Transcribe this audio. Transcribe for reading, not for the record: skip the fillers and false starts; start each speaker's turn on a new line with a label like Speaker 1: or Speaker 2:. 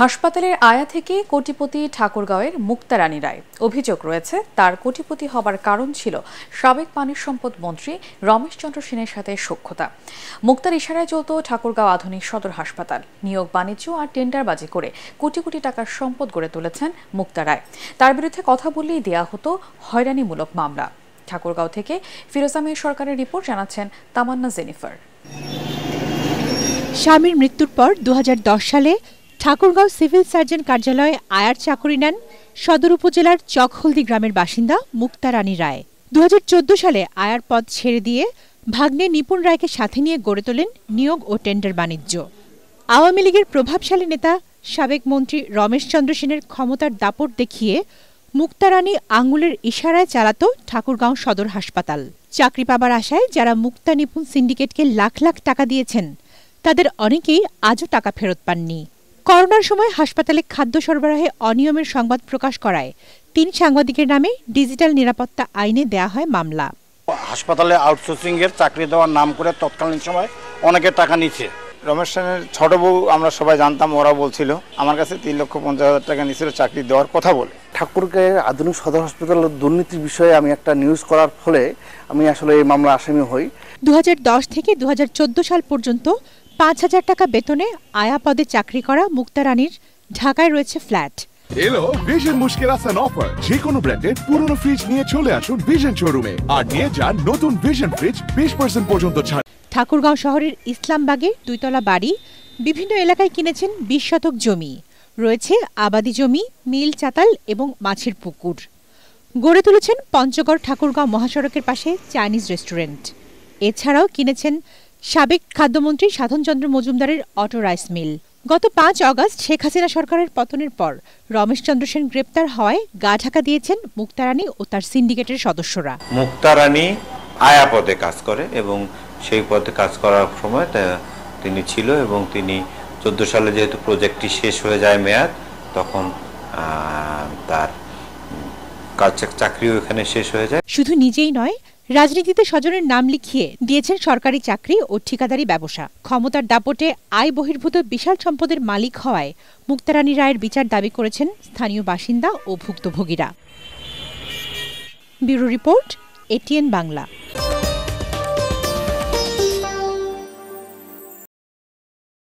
Speaker 1: হাসপাতালের আয়া থেকে কোটিপতি ঠাকুরগাঁওয়ের মুক্তা রানী রায়। অভিযোগ রয়েছে তার কোটিপতি হবার কারণ ছিল সাবেক পানি সম্পদ মন্ত্রী রমেশ চন্দ্র সেনের সাথে সখ্যতা। মুক্তার ইশারায় চলত ঠাকুরগাঁও আধুনিক সদর হাসপাতাল। নিয়োগ, বাণিজ্য আর টেন্ডারবাজি করে কোটি কোটি টাকার সম্পদ গড়ে তুলেছেন মুক্তা রায়। তার বিরুদ্ধে কথা বললেই দেয়া হতো হয়রানিমূলক মামলা। ঠাকুরগাঁও থেকে ফিরোজ আহমেদ সরকারের রিপোর্ট, জানাচ্ছেন তামান্না জেনিফার।
Speaker 2: স্বামীর মৃত্যুর পর 2010 সালে ঠাকুরগাঁও সিভিল সার্জন কার্যালয়ে আয়ার চাকরি নেন সদর উপজেলার চকহলদি গ্রামের বাসিন্দা মুক্তা রানী রায়। 2014 সালে আয়ার পদ ছেড়ে দিয়ে ভাগ্নে নিপুণ রায়কে সাথে নিয়ে গড়ে তোলেন নিয়োগ ও টেন্ডার বাণিজ্য। আওয়ামী লীগের প্রভাবশালী নেতা সাবেক মন্ত্রী রমেশ চন্দ্র সেনের ক্ষমতার দাপট দেখিয়ে মুক্তা রানী আঙুলের ইশারায় চালাত ঠাকুরগাঁও সদর হাসপাতাল। চাকরি পাবার আশায় যারা মুক্তা নিপুণ সিন্ডিকেটকে লাখ লাখ টাকা দিয়েছেন তাদের অনেকেই আজও টাকা ফেরত পাননি। করোনার সময় হাসপাতালে খাদ্য সরবরাহে অনিয়মের সংবাদ প্রকাশ করায় 3 সাংবাদিকের নামে ডিজিটাল নিরাপত্তা আইনে দেয়া হয় মামলা।
Speaker 3: হাসপাতালে আউটসোর্সিং এর চাকরি দেওয়ার নাম করে তৎকালীন সময় অনেকে টাকা নিচ্ছে। রমেশ সেনের ছোট বউ আমরা সবাই জানতাম, ওরা বলছিল আমার কাছে 3,50,000 টাকা নিয়েছিল চাকরি দেওয়ার কথা বলে।
Speaker 4: ঠাকুরগাঁও আধুনিক সদর হাসপাতালের দুর্নীতির বিষয়ে আমি একটা নিউজ করার ফলে আমি আসলে এই মামলা আসামি হই।
Speaker 2: 2010 থেকে 2014 সাল পর্যন্ত 5,000 টাকা বেতনে আয়া পদে চাকরি করা মুক্তা রানীর ঢাকায় রয়েছে ফ্ল্যাট।
Speaker 5: এলো ভিশন মুশকিল আসান অফার। যে কোনো ব্র্যান্ডের পুরনো ফ্রিজ নিয়ে চলে আসুন ভিশন শোরুমে আর নিয়ে যান নতুন ভিশন ফ্রিজ 20% পর্যন্ত ছাড়।
Speaker 2: ঠাকুরগাঁও শহরের ইসলামবাগে 2 তলা বাড়ি, বিভিন্ন এলাকায় কিনেছেন 20 শতক জমি, রয়েছে আবাদি জমি, মিল, চাতাল এবং মাছের পুকুর। গড়ে তুলেছেন পঞ্চগড় ঠাকুরগাঁও মহাসড়কের পাশে চাইনিজ রেস্টুরেন্ট। এছাড়াও কিনেছেন সাবেক খাদ্যমন্ত্রী সাধনচন্দ্র মজুমদারের অটো রাইস মিল। গত 5 আগস্ট শেখ হাসিনা সরকারের পতনের পর রমেশ চন্দ্র সেন গ্রেপ্তার হওয়ায় গা ঢাকা দিয়েছেন মুক্তা রানী ও তার সিন্ডিকেটের সদস্যরা।
Speaker 6: মুক্তা রানী আয়া পদে কাজ করে এবং সেই পদে কাজ করার সময় তিনি ছিল এবং তিনি 14 সালে যেহেতু প্রজেক্টটি শেষ হয়ে যায় মেয়াদ, তখন তার চাকরিও এখানে শেষ হয়ে যায়।
Speaker 2: শুধু নিজেই নয়, রাজনীতিতে স্বজনের নাম লিখিয়ে দিয়েছেন সরকারি চাকরি ও ঠিকাদারি ব্যবসা। ক্ষমতার দাপটে আয় বহির্ভূত বিশাল সম্পদের মালিক হওয়ায় মুক্তা রানী রায়ের বিচার দাবি করেছেন স্থানীয় বাসিন্দা ও ভুক্তভোগীরা। Bureau report, ATN Bangla.